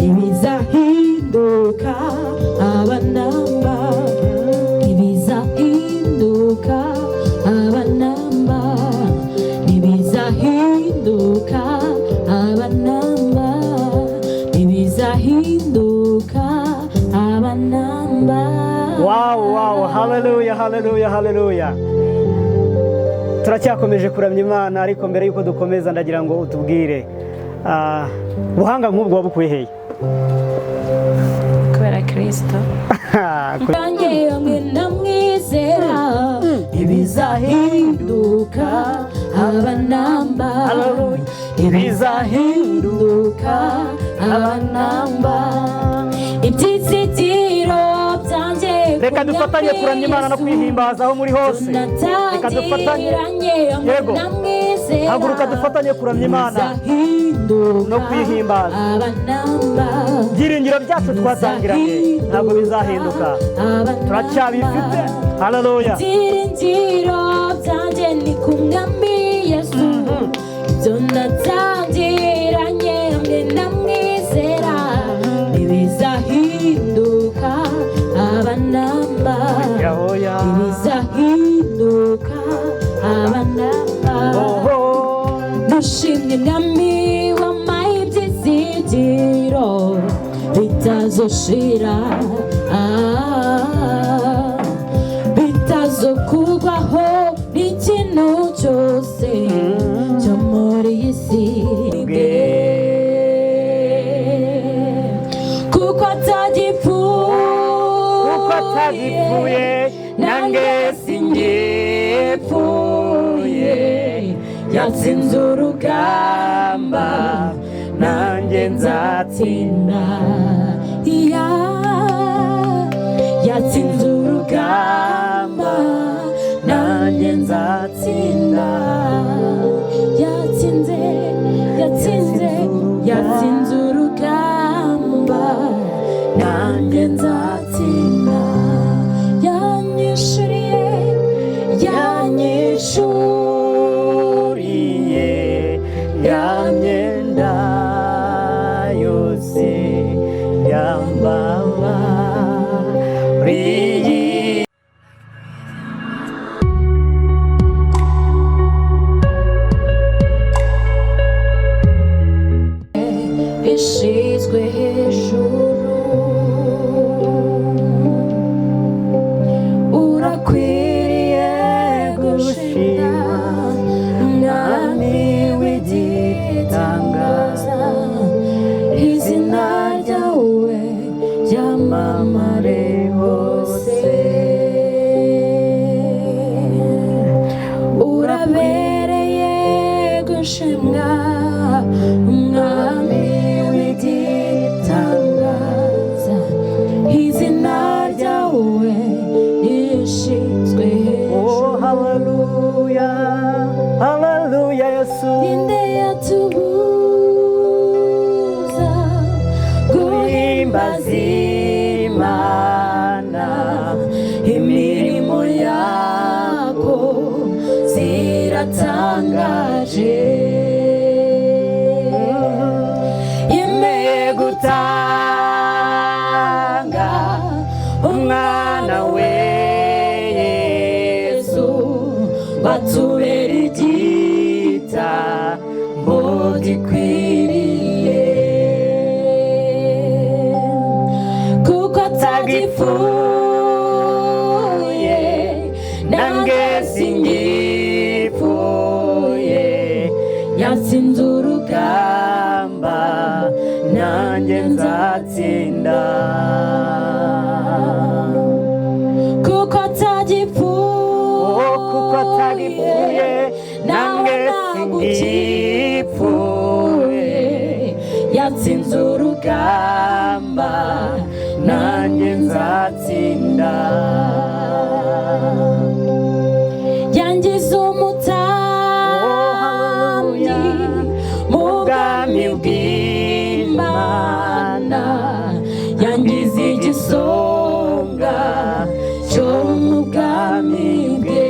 ibizahinduka abanamba ibizahinduka abanamba ibizahinduka abanamba ibizahinduka abanamba. Wow, hallelujah, hallelujah, hallelujah. Turacyakomeje kuramya Imana, ariko mbere yuko dukomeza ndagira ngo utubwire buhanga nk'ubwo wabukuye hehe? Kubera Kristo. Kange hamwe namwizera ibizahinduka abanamba ibizahinduka abanamba ibyizitiro byanjye. Reka dufatanye kuramya Imana no kwihimbaza aho muri hose. Reka dufatanye, yego, haguruka dufatanye kuramya Imana no kwihimbaza. Byiringiro byacu twatangiranye ntabwo bizahinduka, turacyabifite. Haleluya. Byiringiro byanjye ni ku mwami Yesu, ibyo natangiranye hamwe namwizera ibizahinduka abanamba ibizahinduka abanamba. Dushimye mwami wampaye ibyizigiro bitazoshira bitazokurwaho n'ikintu cyose cyo muri iyi si, kuko atagipfuye nange singipfuye, yatsinze urugamba nange nzatsinda. Yatsinze urugamba nange nzatsinda. Yatsinze urugamba nange nzatsinda. Yanyishuriye ya myenda yose yambabariye. Ishizwe hejuru urakwiriye gushimwa mwami w'igitangaza, izina ryawe ryamamare hose. Urabereye gushimwa umwami w'igitangaza, izina ryawe rishizwe hejuru. Oh, hallelujah, hallelujah, Yesu. Ninde yatubuza guhimbaza Imana, imirimo yako ziratangaje. Yemeye gutanga umwana we Yesu, batubera igitambo gikwiriye, kuko atagipfuye nange singipfuye, yatsinze urugamba nange nzatsinda. Kuko atagipfuye nange singipfuye, yatsinze urugamba nange nzatsinda. Yangize umutambyi mu bwami bw'Imana, yangize igisonga cyo mu bwami bwe.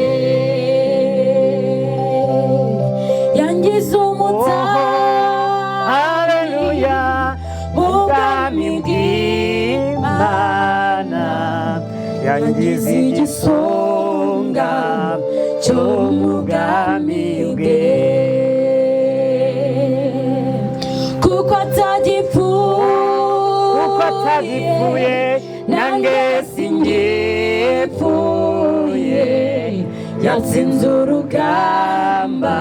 Yangize umutambyi ubwami bw'Imana yangize igisonga cyo mu bwami bwe kuko atagipfuye nange singipfuye yatsinze urugamba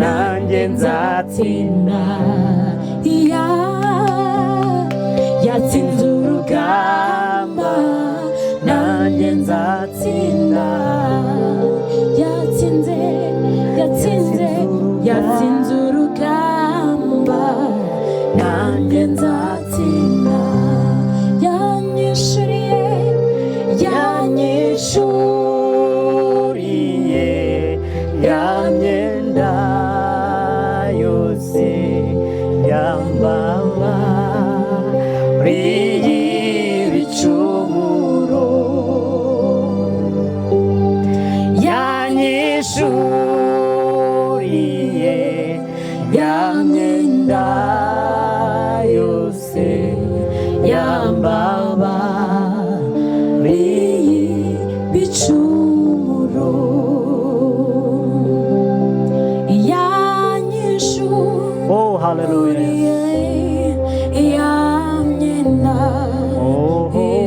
nanjye nzatsinda yatsinze urugamba nanjye nzatsinda yatsinze urugamba nanjye nzatsinda yanyishuriye ya myenda yose yambabariye ibicumuro yanyishuriye ya myenda yose yambabariye ibicumuro oh hallelujah ya myenda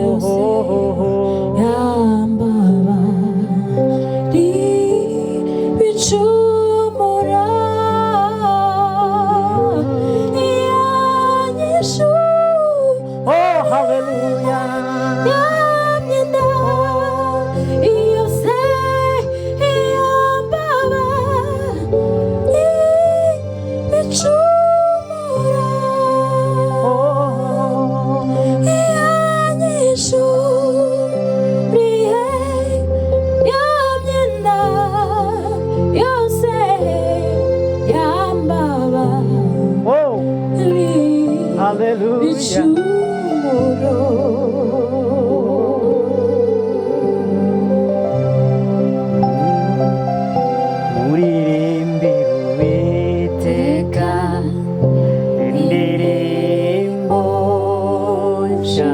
yose yambabariye ibicumuro oh hallelujah ya myenda yose yambabariye ibicumuro yanyishuriye ya myenda yose yambabariye ibicumuro muririmbire Uwiteka indirimbo nshya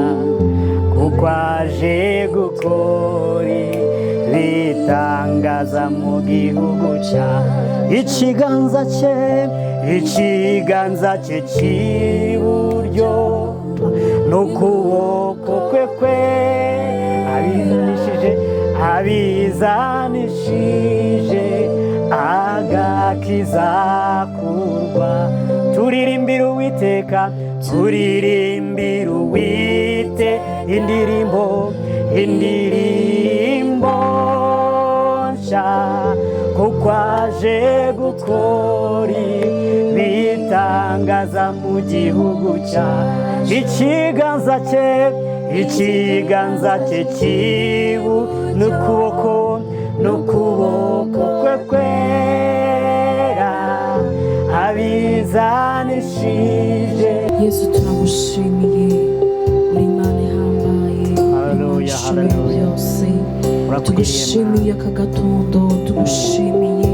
kuko aje gukora ibitangaza mu gihugu cya ikiganza cye cy'iburyo n'ukuboko kwe abizanishije agakiza kurwa turirimbira Uwiteka indirimbo nshya kuko aje gukora ibitangaza mu gihugu cya ikiganza cye cy'ibu n'ukuboko kwe kwera abizanishije Yesu turagushimiye uri Imana ihambaye Imana byose tugushimiye aka gatondo tugushimiye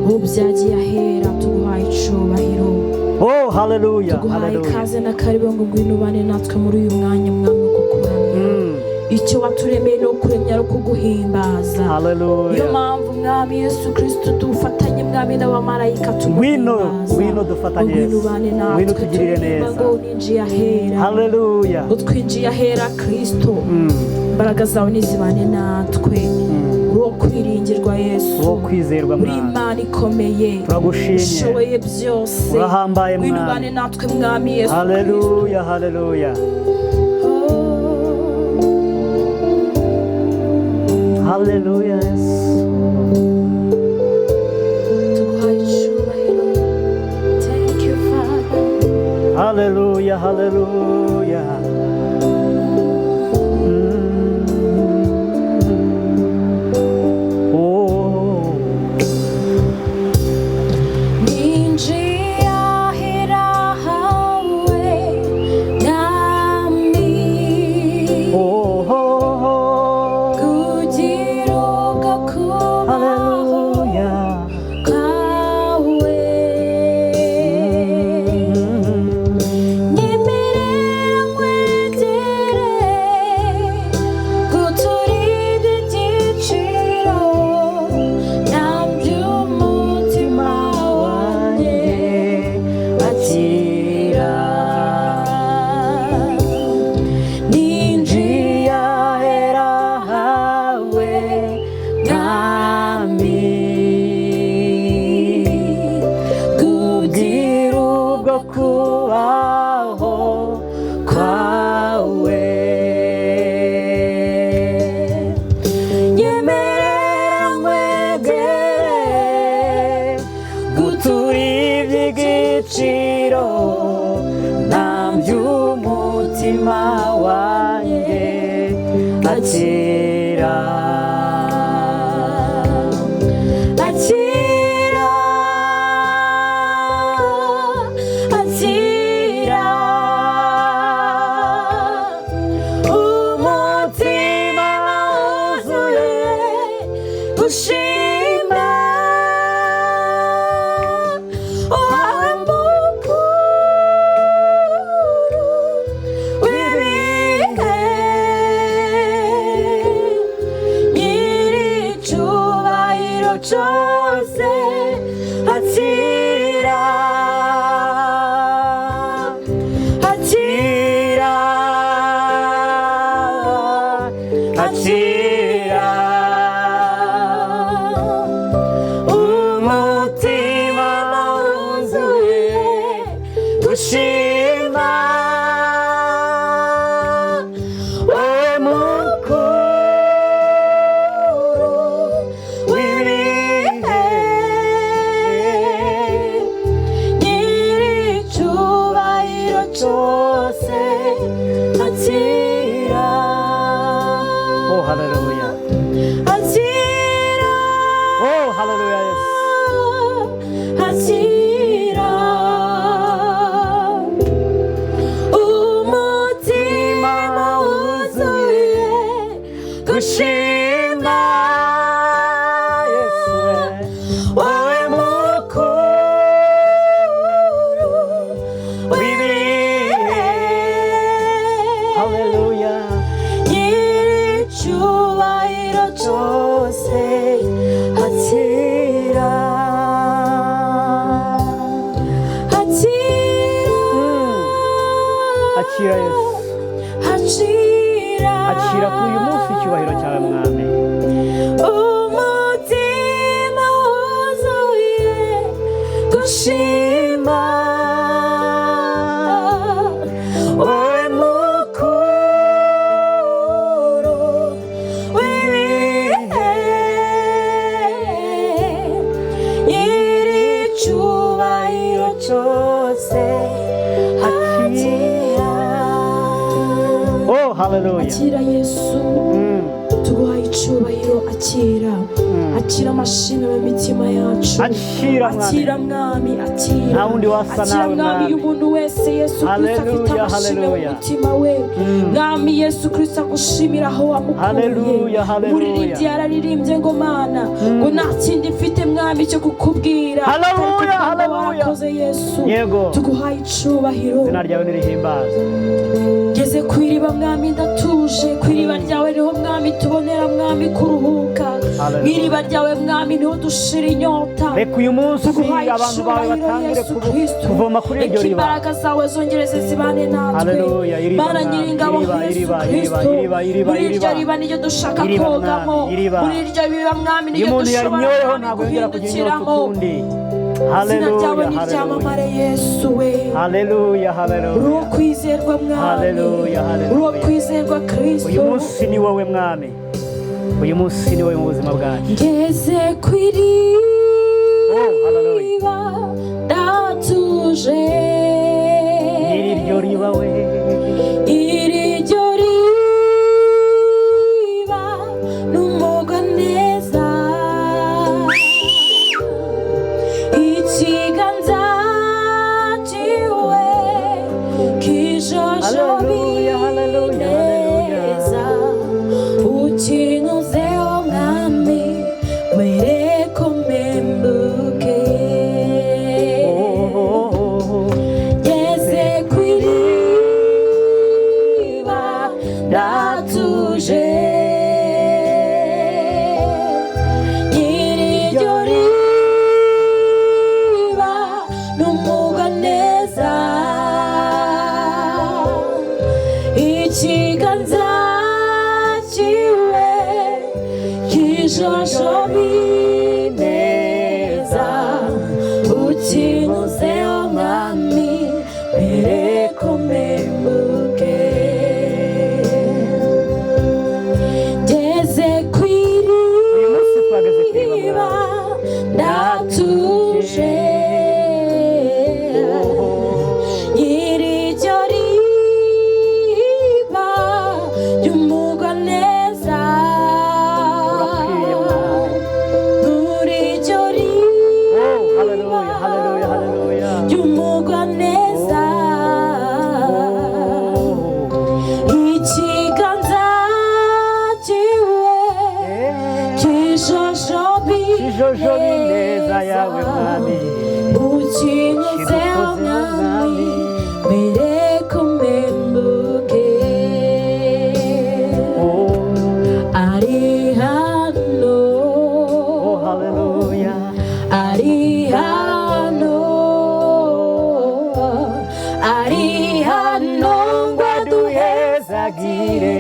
ubu byagiye ahera tuguhaye icubahiro oh haleluya tuguhaye ikaze na karibu ngo ngwino ubane natwe muri uyu mwanya mwami wo kukuramya icyo waturemeye no kuremya no kuguhimbaza niyo mpamvu mwami Yesu Kristo tufatanye mwami n'abamarayika ngwino dufatanye ngwino tugirire neza ninjiye ahera haleluya utwinjiye ahera Kristo imbaraga zawe nizibane natwe uwo kwiringirwa Yesu uwo kwizerwa muri Imana ikomeye turagushimye ushoboye byose urahambaye ngwino ubane natwe mwami Yesu haleluya haleluya haleluya Yesu tuguhaye icubahiro thank you Father haleluya haleluya Yemerera kubaho kwawe. Nyemerera nkwegere gutura iby'igiciro nambye umutima wanjye akira akira akira umutima wuzuye gushima wawe mukuru w'ibihe nyir'icyubahiro cyose akira akira akira umutima wuzuye gushima wowe mukuru w'ibihe nyir'icyubahiro cyose akira. Oh haleluya, akira. Oh haleluya, yes. Akira umutima wuzuye gushima Yesu wowe mukuru w'ibihe. Haleluya, nyir'icyubahiro cyose akira akira Yesu, akira kuri uyu munsi icyubahiro cyawe mwami. Umutima wuzuye gushima wowe mukuru w'ibihe nyir'icyubahiro cyose akira. Oh haleluya, akira Yesu, tuguhaye icyubahiro. Akira akira amashimwe mu mitima yacu. Akira mwami, akira. Nta wundi wasa nawe mwami. Y'umuntu wese Yesu Kristo afite amashimwe mu mutima we. Mwami Yesu Kristo agushimira aho wamukuye. Umuririmbyi yararirimbye ngo mana ngo nta kindi mfite mwami cyo kukubwira. Haleluya, warakoze Yesu. Tuguhaye icyubahiro. Izina ryawe nirihimbaza. Ngeze ku iriba mwami ndatuje, ku iriba ryawe niho mwami tubonera mwami kuruhuka. Mu iriba ryawe mwami niho dushira inyota. Reka uyu munsi abantu bawe batangire kuvoma kuri iryo riba. Imbaraga zawe zongereze zibane natwe. Mana nyiringabo Yesu Kristo, muri iryo riba niryo dushaka kogamo. Muri iryo riba mwami niryo dushobora guhindukiramo. Izina ryawe niryamamare Yesu we. Haleluya, haleluya. Uwo kwizerwa mwami, uwo kwizerwa Kristo. Uyu munsi ni wowe mwami, uyu munsi ni wowe mu buzima bwacu. Ngeze ku iriba ndatuje, iryo riba we, iryo riba n'umugwa neza. Ikiganza cyiwe kijojobineza, ukinuzeho mwami wereko mpembuke. Ngeze ku iriba ari hano ngo aduhezagire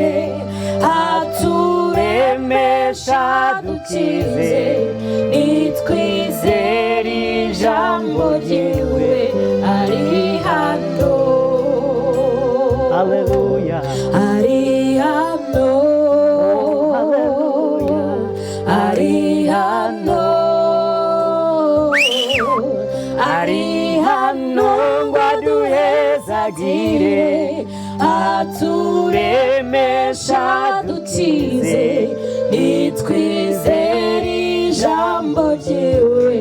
aturemesha dukize nitwizere ijambo ryiwe ari hano haleluya ari hano ari hano ari hano ngo aduhezagire aturemesha dukize nitwizere ijambo ryiwe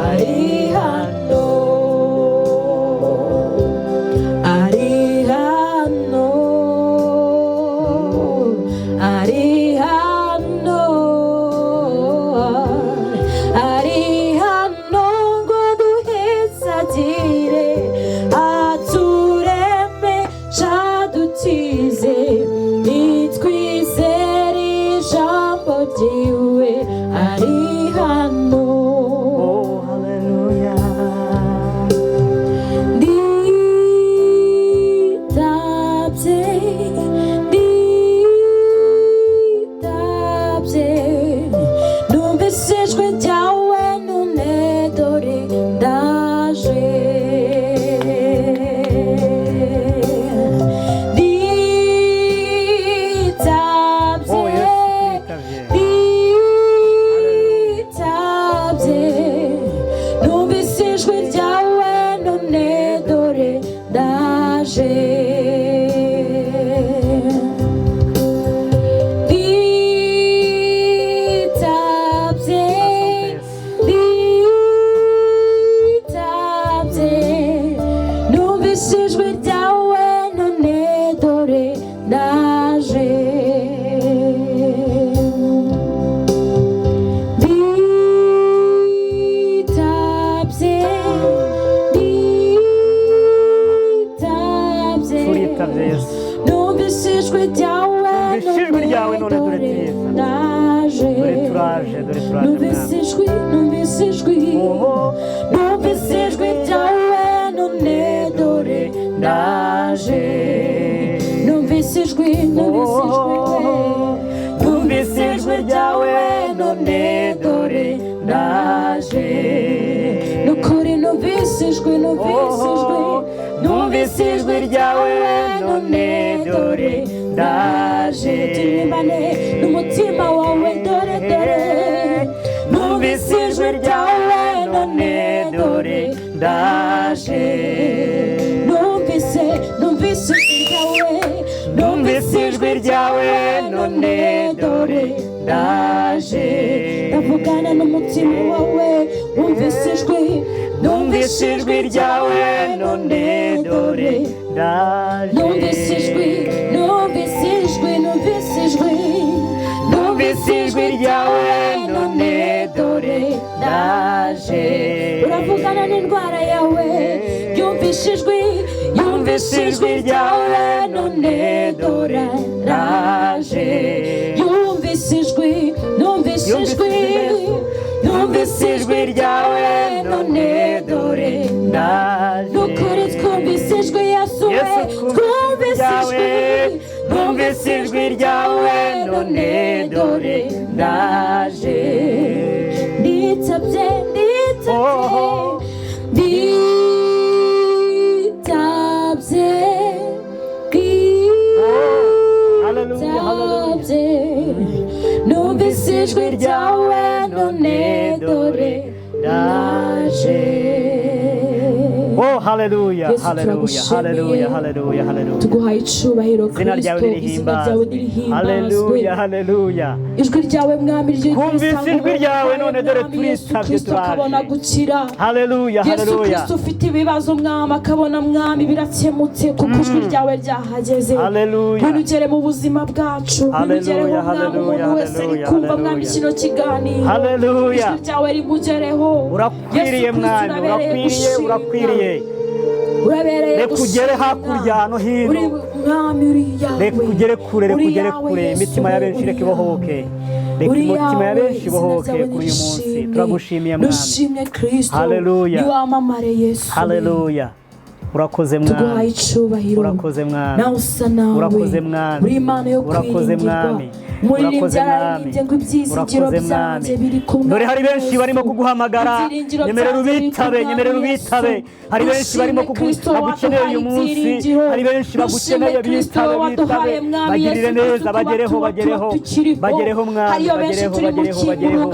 ari hano ari hano ari hano ari hano ngo duhezagire aturemesha dukize nitwizere ijambo ryiwe ari hano haleluya nditabye numvise ijwi ryawe none dore ndaje nditabye numvise ijwi ryawe none dore ndaje nditabye numvise ijwi ryawe none dore ndaje numvise ijwi ryawe none dore ndaje numvise ijwi numvise ijwi ryawe none dore ndaje numvise ijwi numvise ijwi ryawe none dore ndaje nukuri numvise ijwi numvise ijwi ryawe none dore ndaje turimbane n'umutima wawe dore dore numvise ijwi ryawe none dore ndaje numvise ijwi ryawe numvise ijwi ryawe none dore ndaje ndavugana n'umutima wawe numvise ijwi ryawe none dore ndaje numvise ijwi ryawe none dore ndaje uravugana n'indwara yawe yumvise ijwi ryawe none dore ndaje yumvise ijwi ryawe none dore ndaje nukuri twumvise ijwi Yesu twumvise ijwi ryawe none dore ndaje nditabye numvise ijwi ryawe none dore ndaje haleluya haleluya haleluya haleluya haleluya tuguhaye icubahiro izina ryawe nirihimbazwe haleluya haleluya ijwi ryawe mwami kumvise ijwi ryawe none dore turisabye tukabona gukira haleluya Yesu haleluya Kristo ufite ibibazo mwami akabona mwami birakemutse kuko ijwi ryawe ryahageze haleluya ntugere mu buzima bwacu ntugereho mwami umuntu wese ari kumva mwami kino kiganiro haleluya ijwi ryawe rimugereho urakwiriye mwami urakwiriye reka ugere hakurya no hino reka ugere kure imitima ya benshi reka ibohoke reka imitima ya benshi ibohoke kuri uyu munsi turagushimiye mwami nushimye Kristo haleluya niwamamare Yesu haleluya urakoze mwami, tuguhaye icubahiro, urakoze mwami, nawe usa nawe, urakoze mwami, uri Imana yo kwiringirwa. Umuririmbyi yararirimbye ngo ibyizigiro byanjye biri kumwe. Dore hari benshi barimo kuguhamagara, nyemerera ubitabe, nyemerera ubitabe. Hari benshi barimo kugukeneye uyu munsi, hari benshi bagukeneye, bitabe, bitabe, bagirire neza, bagereho, bagereho, bagereho mwami, bagereho, bagereho, bagereho,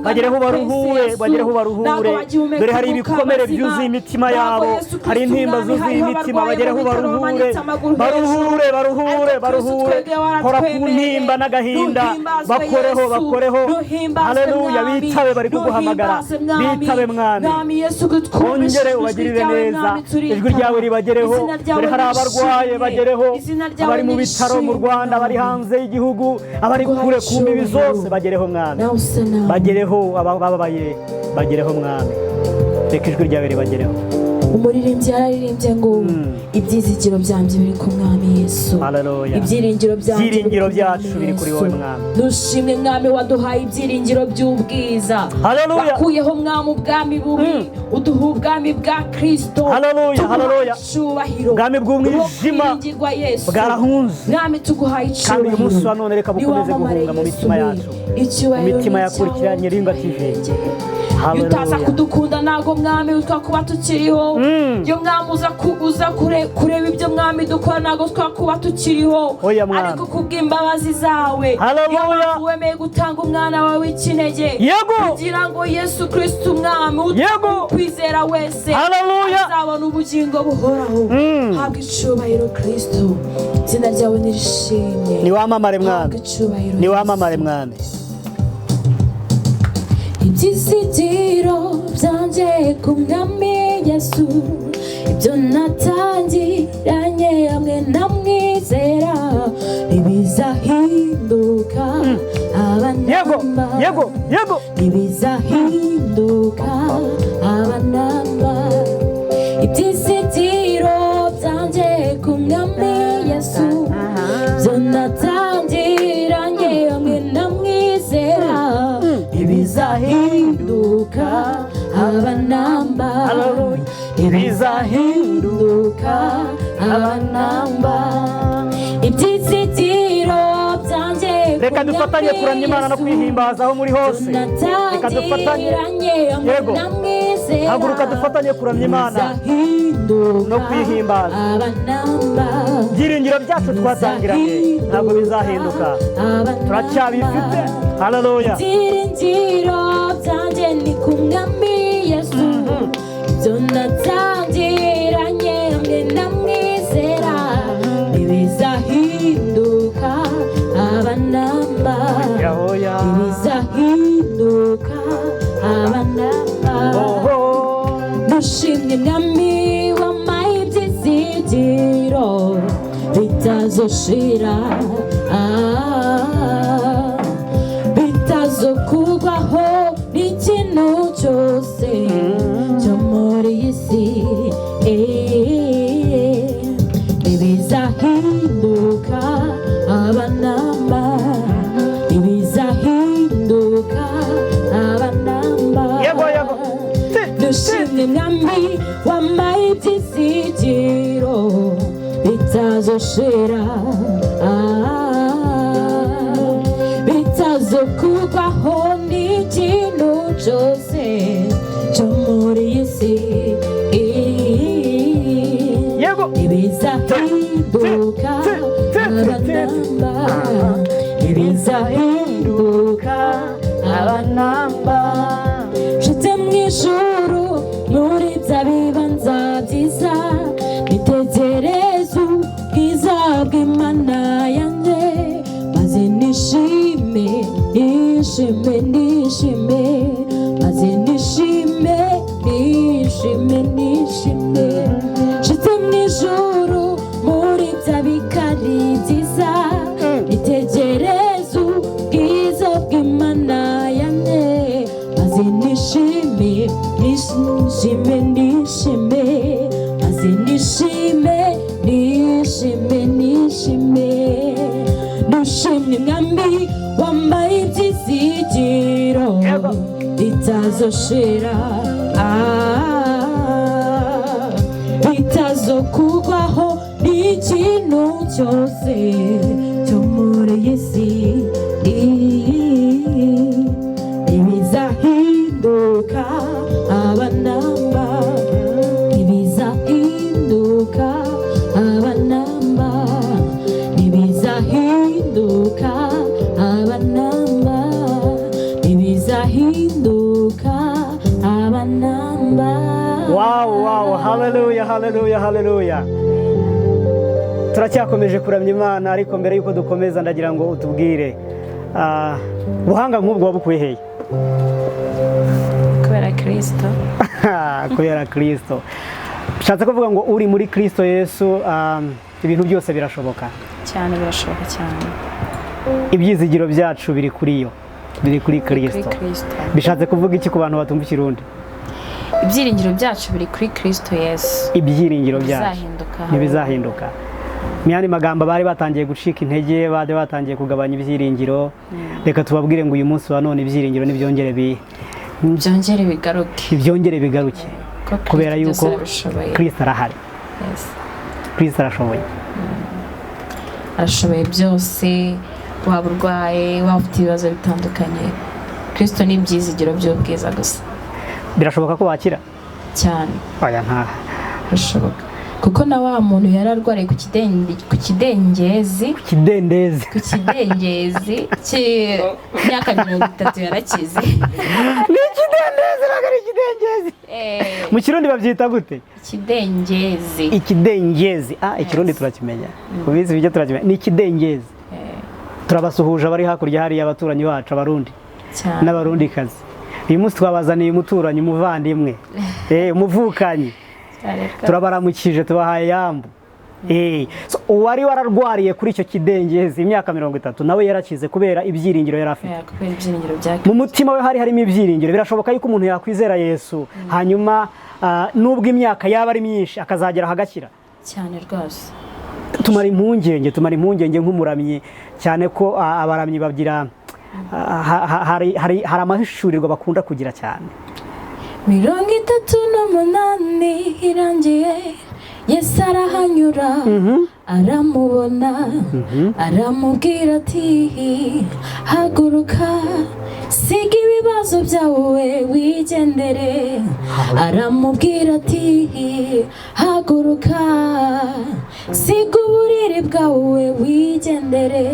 bagereho baruhure, bagereho baruhure. Dore hari ibikomere byuzuye imitima yabo, hari intimba zuzuye imitima, bagereho baruhure, baruhure, baruhure, baruhure. Kora ku ntimba n'agahinda, bakoreho, bakoreho. Haleluya, bitabe, bari kuguhamagara, bitabe mwami, wongere ubagirire neza, ijwi ryawe ribagereho. Dore hari abarwaye, bagereho, abari mu bitaro mu Rwanda, abari hanze y'igihugu, abari kure ku mbibi zose, bagereho mwami, bagereho, abababaye bagereho mwami, reka ijwi ryawe ribagereho. Umuririmbyi yararirimbye ngo ibyizigiro byanjye biri ku mwami Yesu, ibyiringiro byacu biri kuri wowe mwami. Dushimwe mwami, waduhaye ibyiringiro by'ubwiza, wakuyeho mwami ubwami bubi, uduha ubwami bwa Kristo. Haleluya, haleluya. Ubwami bw'umwijima bwarahunze mwami, tuguhaye icubahiro. Kandi uyu munsi wa none reka bukomeze guhunga mu mitima yacu, imitima yakurikiranye Ringa TV. Iyo utaza kudukunda ntago mwami twakuba tukiriho, iyo mwami uza kureba ibyo mwami dukora ntago twakuba tukiriho, ariko kubw'imbabazi zawe, iyo wemeye gutanga umwana wawe w'ikinege kugira ngo Yesu Kristo umwami ukwizera wese azabona ubugingo buhoraho. Habwa icubahiro Kristo, izina ryawe nirishimye, niwamamare mwami, niwamamare mwami. Ibyizigiro byanjye ku mwami Yesu, ibyo natangiranye hamwe namwizera ntibizahinduka, abanamba ntibizahinduka, abanamba. Ibyizigiro byanjye ku mwami Yesu, ibyo natangiranye hamwe namwizera ibizahinduka, abanamba ibizahinduka, abanamba. Ibyizigiro byanjye, reka dufatanye kuramya Imana no kwihimbaza aho muri hose. Reka dufatanye, yego, haguruka dufatanye kuramya Imana no kwihimbaza. Ibyiringiro byacu twatangiranye ntabwo bizahinduka, turacyabifite. Haleluya. Ibyiringiro byanjye ni ku mwami Yesu, ibyo natangiranye hamwe namwizera ntibizahinduka, abanamba ntibizahinduka, abanamba. Dushimye mwami wampaye ibyizigiro bitazoshira, bitazokugwaho n'ikintu cyose cyo muri iyi si, ntibizahinduka, abanamba ntibizahinduka, abanamba. Dushimye mwami wampaye ibyizigiro bitazoshira, bitazokugwaho n'ikintu cyose cyo muri iyi si, ibizahinduka, abanamba ibizahinduka, abanamba. Nshitse mu ijuru muri bya bibanza byiza, nitegereza ubwiza bw'Imana yanjye, maze nishime, nishime, nishime, maze nishime, nishime, nishime. Nshitse mu ijuru muri bya bikari byiza, nitegereza ubwiza bw'Imana yanjye, maze nishime, nishime, nishime, maze nishime, nishime, nishime. Dushimye mwami wampaye ibyizigiro bitazoshira, bitazo zo kugwaho n'ikintu cyose cyo muri iyi si ibizahinduka abanamba ibizahinduka abanamba ibizahinduka abanamba ibizahinduka abanamba. Wow, haleluya, haleluya, haleluya. Turacyakomeje kuramya Imana, ariko mbere yuko dukomeza ndagira ngo utubwire ubuhanga nk'ubwo wabukuye hehe? Kubera Kristo. Kubera Kristo. Bishatse kuvuga ngo uri muri Kristo Yesu, ibintu byose birashoboka cyane, birashoboka cyane. Ibyizigiro byacu biri kuri yo, biri kuri Kristo. Bishatse kuvuga iki ku bantu batumva Ikirundi? Ibyiringiro byacu biri kuri Kristo Yesu. Ibyiringiro byacu ntibizahinduka. Myani magambo bari batangiye gucika intege, bade batangiye kugabanya ibyiringiro. Reka tubabwire ngo uyu munsi wa none ibyiringiro nibyongere bigaruke. Ibyongere bigaruke. Kubera yuko Kristo arahari. Kristo arashoboye. Arashoboye byose, waba urwaye, waba ufite ibibazo bitandukanye. Kristo ni ibyizigiro by'ubwiza gusa. Birashoboka ko wakira cyane. Oya nta birashoboka, kuko na wa muntu yararwariye ku kidengezi cy'imyaka 30 yarakize. Ni ikidendezi nagari ikidengezi. Mu Kirundi babyita gute? Ikidengezi. Ikirundi turakimenya. Kubizi bijye turakimenya. Ni ikidengezi. Turabasuhuje abari hakurya hari abaturanyi bacu abarundi n'abarundikazi. Uyu munsi twabazaniye umuturanyi, umuvandimwe, umuvukanyi. Turabaramukije tubahaye yambu. Uwari wararwariye kuri icyo kidengezi imyaka 30 nawe yarakize kubera ibyiringiro yari afite. Mu mutima we hari harimo ibyiringiro. Birashoboka yuko umuntu yakwizera Yesu hanyuma nubwo imyaka yaba ari myinshi akazagera hagakira cyane rwose. Tumara impungenge nk'umuramyi, cyane ko abaramyi bagira hari amahishurirwa bakunda kugira cyane. 38 irangiye, Yesu arahanyura, aramubona, aramubwira ati haguruka, siga ibibazo byawe wigendere. Aramubwira ati haguruka, siga uburiri bwawe wigendere.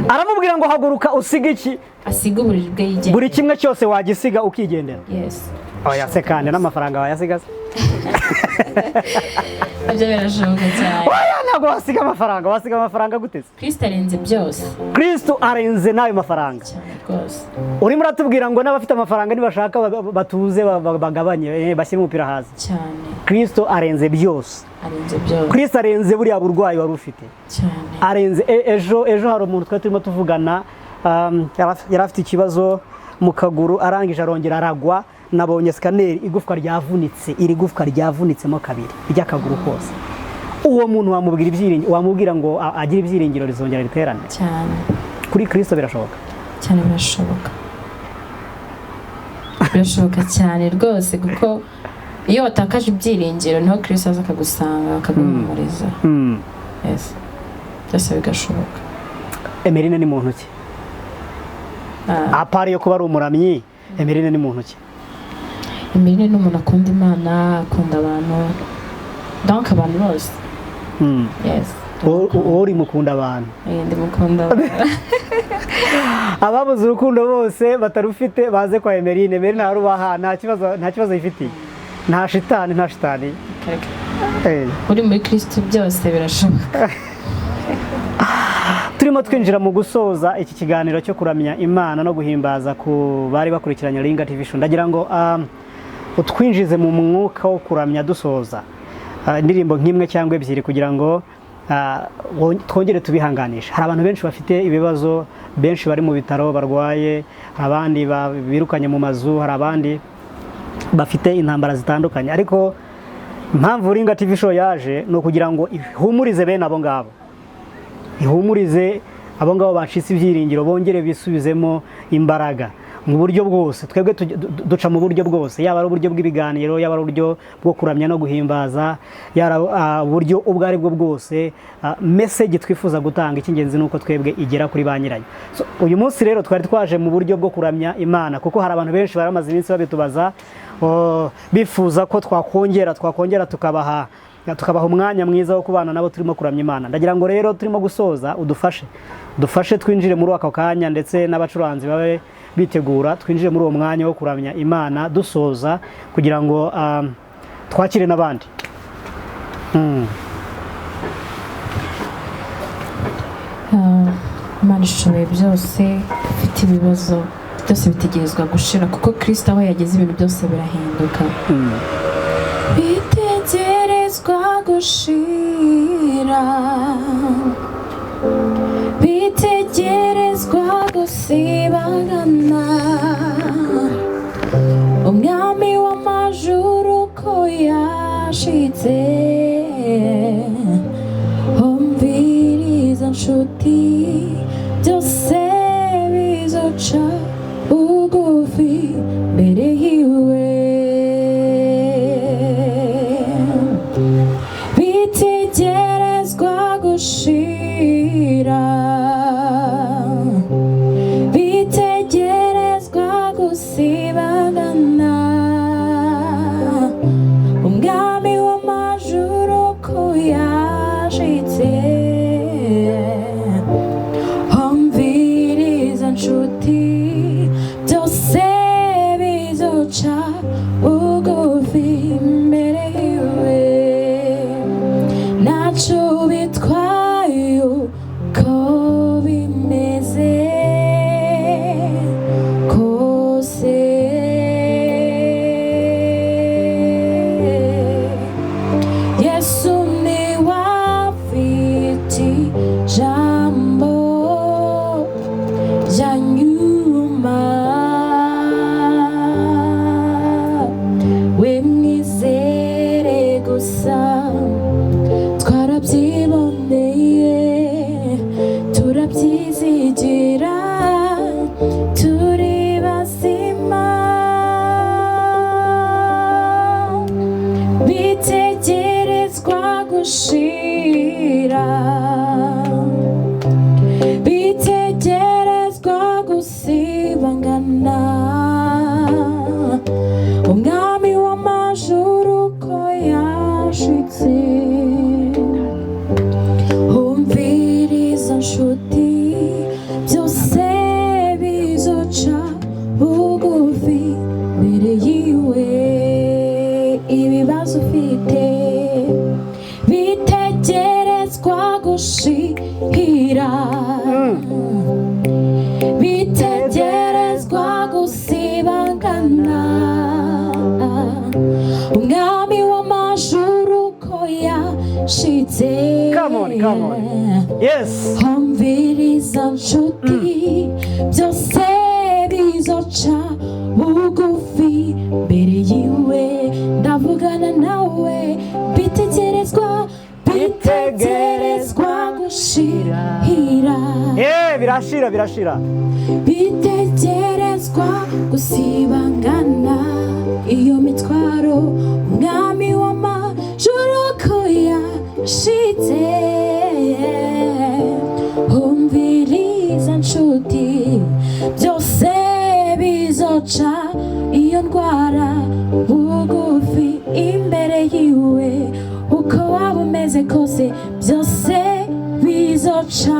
Aramubwira ngo haguruka usiga iki? Asiga uburiri bwe yigendere. Buri kimwe cyose wagisiga ukigendera. Yes. Oya se kandi n'amafaranga wayasiga se? Ibyo birashoboka cyane. Oya ntabwo wasiga amafaranga, wasiga amafaranga gute se? Kristo arenze byose. Kristo arenze nayo mafaranga. Rwose. Urimo uratubwira ngo n'abafite amafaranga nibashaka batuze bagabanye bashyire umupira hasi. Cyane. Kristo arenze byose. Arenze byose. Kristo arenze buriya burwayi wari ufite. Cyane. Arenze ejo hari umuntu twari turimo tuvugana, yari afite ikibazo mu kaguru, arangije arongera aragwa. Nabonye scanner igufwa ryavunitse, iri gufwa ryavunitsemo kabiri ry'akaguru kose. Uwo muntu wamubwira ibyiringiro, wamubwira ngo agire ibyiringiro rizongera riterane. Cyane. Kuri Kristo birashoboka. Cyane birashoboka. Birashoboka cyane rwose, kuko iyo watakaje ibyiringiro niho Kristo aza akagusanga akaguhumuriza. Yes. Byose bigashoboka. Emerine ni muntu ki? Apari yo kuba ari umuramyi, Emerine ni muntu ki? Emerine ni umuntu akunda Imana, akunda abantu, donc abantu bose. Yes. Uri mukunda abantu. Ndi mukunda abantu. Ababuze urukundo bose batarufite baze kwa Emerine. Emerine harubaha, nta kibazo yifitiye. Nta shitani. Uri muri Kristo byose birashoboka. Turimo twinjira mu gusoza iki kiganiro cyo kuramya Imana no guhimbaza ku bari bakurikiranye Linga TV Show. Ndagira ngo utwinjize mu mwuka wo kuramya dusoza indirimbo nk'imwe cyangwa ebyiri kugira ngo twongere tubihanganisha. Hari abantu benshi bafite ibibazo, benshi bari mu bitaro barwaye, abandi birukanye mu mazu, hari abandi bafite intambara zitandukanye. Ariko impamvu Linga TV Show yaje no kugira ngo ihumurize bene abo ngabo. Ihumurize abo ngabo bacitse ibyiringiro, bongere bisubizemo imbaraga. mu buryo bwose, twebwe duca mu buryo bwose, yaba ari uburyo bw'ibiganiro, yaba ari uburyo bwo kuramya no guhimbaza, yaba uburyo ubwo ari bwo bwose. Message twifuza gutanga icy'ingenzi nuko twebwe igera kuri ba nyirayo. Uyu munsi rero twari twaje mu buryo bwo kuramya Imana, kuko hari abantu benshi baramaze iminsi babitubaza bifuza ko twakongera tukabaha umwanya mwiza wo kubana nabo turimo kuramya Imana. Ndagira ngo rero turimo gusoza udufashe twinjire muri ako kanya, ndetse n'abacuranzi babe bitegura twinjire muri uwo mwanya wo kuramya Imana dusoza, kugira ngo twakire n'abandi. Imana ishoboye byose, ufite ibibazo byose bitegerezwa gushira, kuko Kristo aho yageze ibintu byose birahinduka. Bitegerezwa gushira, bitegerezwa gusibangana, umwami w'amajuru ko yashitse. Umviriza nshuti, byose bizoca bugufi mbere yiwe. Bitegerezwa gushira, bitegerezwa gusibangana, umwami w'amajuru ko yashitse. Umviriza nshuti, byose bizoca bugufi imbere yiwe. Ntacyo bitwaye uko bimeze kose, Yesu niwe afite ijambo rya nyuma. We mwizere gusa, twarabyiboneye turabyizigira, turi bazima. Bitegerezwa gushira, bitegerezwa gusibangana, umwami w'amajuru ko yashitse. Umviriza nshuti, byose bizoca bugufi mbere yiwe. Ibibazo ufite bitegerezwa gushira, bitegerezwa gusibangana, umwami w'amajuru ko yashitse. Come on. Yes. Umviriza nshuti, byose bizoca bugufi mbere yiwe. Ndavugana nawe, bitegerezwa gushira, birashira, bitegerezwa gusibangana, iyo mitwaro umwami w'amajuru ko yashitse. Umviriza nshuti, byose bizoca iyo ndwara bugufi imbere yiwe. Uko waba umeze kose, byose bizoca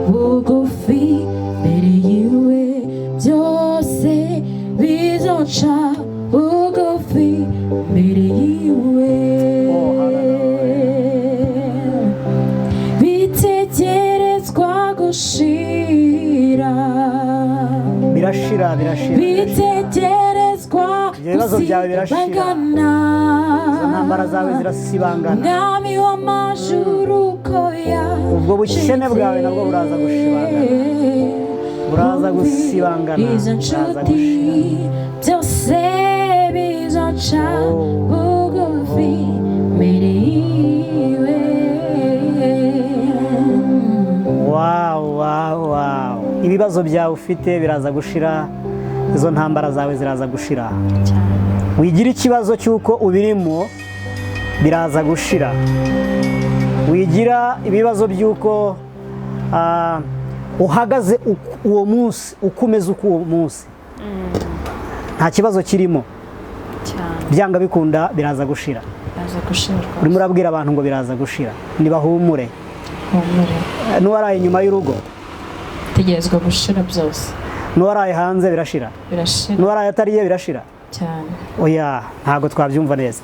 bugufi mbere yiwe. Byose bizoca bugufi mbere yiwe. Bitegerezwa gushira, birashira, bitegerezwa gusibangana, izo ntambara zawe zirasibangana, umwami w'amajuru ko yashitse. ubwo bukene bwawe nabwo buraza gusibangana, izo nshuti, byose bizoca bugufi mbere yiwe. Wow. Ibibazo byawe ufite biraza gushira, izo ntambara zawe ziraza gushira. Wigira ikibazo cyuko ubirimo biraza gushira. Wigira ibibazo byuko uhagaze uwo munsi ukomeza uwo munsi nta kibazo kirimo byanga bikunda biraza gushira. Urimo urabwira abantu ngo biraza gushira, nibahumure. Nuwaraye inyuma y'urugo tegerezwa gushira byose. Nuwaraye hanze birashira, nuwaraye atariye birashira cyane. Oya, ntago twabyumva neza.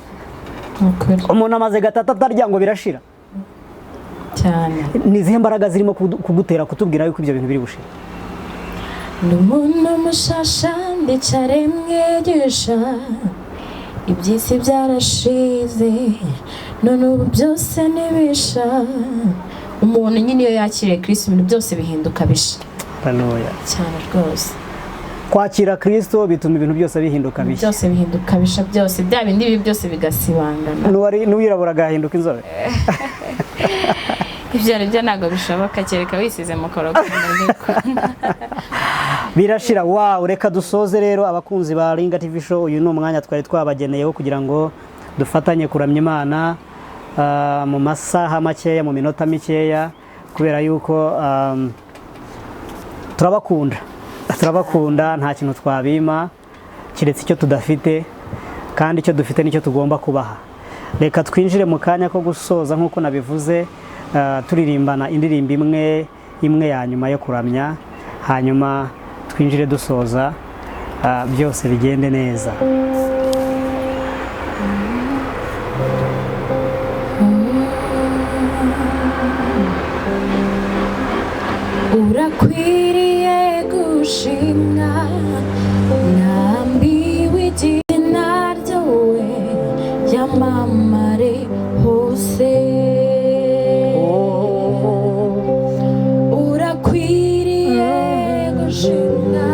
Umuntu amaze gatatu atarya ngo birashira cyane. Nizihe mbaraga zirimo kugutera kutubwira yuko ibyo bintu biri gushira? N'umuntu mushasha ndicare mwigisha, ibyisi byarashize none ubu byose nibisha. Umuntu nyine iyo yakiriye Kristo ibintu byose bihinduka bisha. Haleluya cyane rwose. Kwakira Kristo bituma ibintu byose bihinduka bisha. Byose bihinduka bisha byose, bya bindi bibi byose bigasibangana. Nuwirabura gahinduka inzobe. Ibyo rero ntago bishoboka kereka wisize mu korogo. Birashira. Wow, reka dusoze rero abakunzi ba Ringa TV show. Uyu ni umwanya twari twabageneyeho kugira ngo dufatanye kuramya Imana mu masaha makeya, mu minota mikeya, kubera yuko turabakunda nta kintu twabima kiretse icyo tudafite, kandi icyo dufite nicyo tugomba kubaha. Reka twinjire mu kanya ko gusoza nk'uko nabivuze, turirimbana indirimbo imwe ya nyuma yo kuramya, hanyuma twinjire dusoza, byose bigende neza. Urakwiriye gushimwa, nambiwe izina ryawe ryamamare hose. Urakwiriye gushimwa,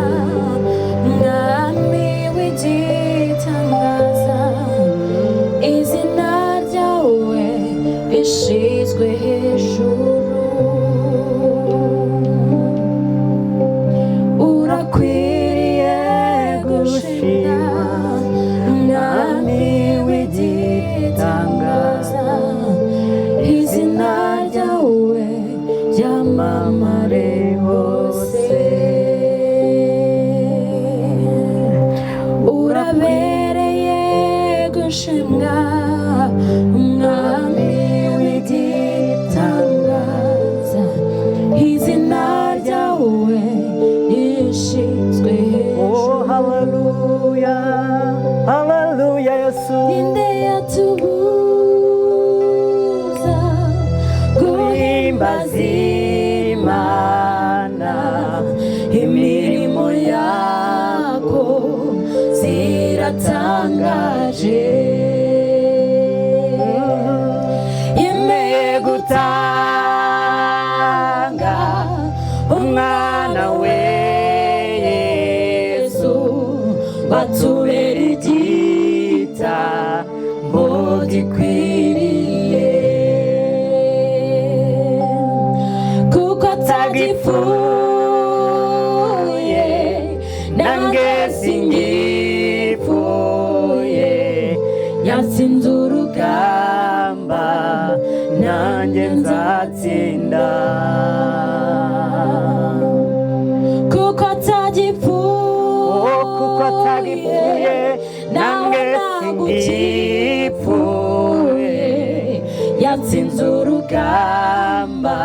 nambiwe igitangaza, izina ryawe rishyizwe hejuru. Imirimo yako ziratangaje, yemeye gutanga umwana we Yesu, batubera igitambo gikwiriye, kuko atagipfuye nange singipfuye, yatsinze urugamba nanjye nzatsinda, kuko atagipfuye nange singipfuye, yatsinze urugamba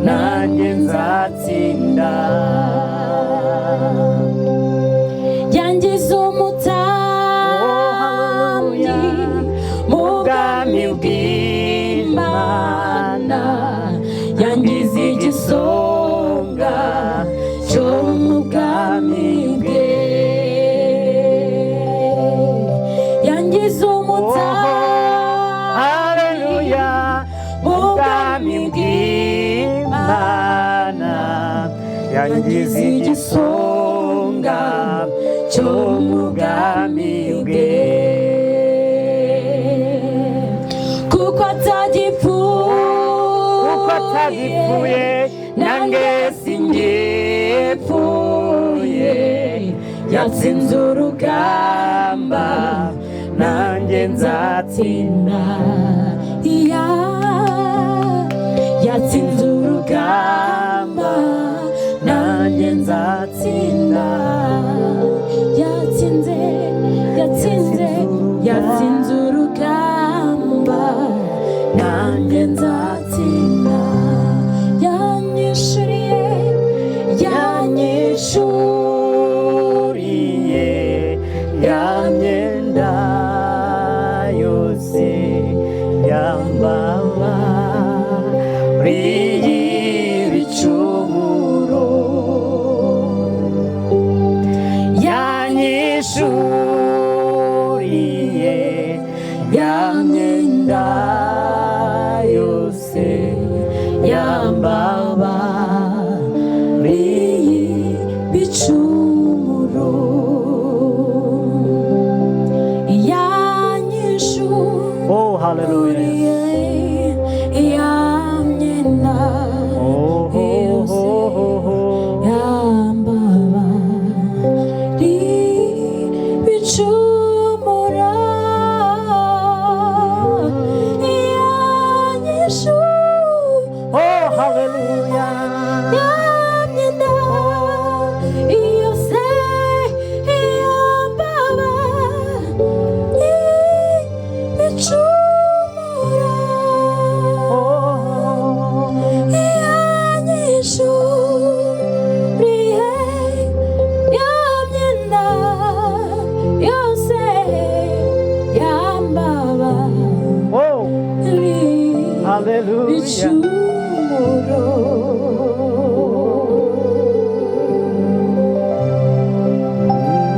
nanjye nzatsinda. Yangize umutambyi mu bwami bw'Imana, yangize igisonga cyo mu bwami bwe, yangize umutambyi mu bwami bw'Imana, yangize igisonga cyo mu bwami bwe, kuko atagipfuye nange singipfuye, yatsinze urugamba nanjye nzatsinda yatsinze urugamba nanjye nzatsinda yatsinze urugamba nanjye nzatsinda yanyishuriye ya myenda yose yambabariye ibicumuro yanyishuriye ya myenda yose yambabariye ibicumuro oh hallelujah ya myenda yose yambabariye ibicumuro oh hallelujah ya myenda yose yambabariye ibicumuro yanyishuriye ya myenda yose yambabariye hallelujah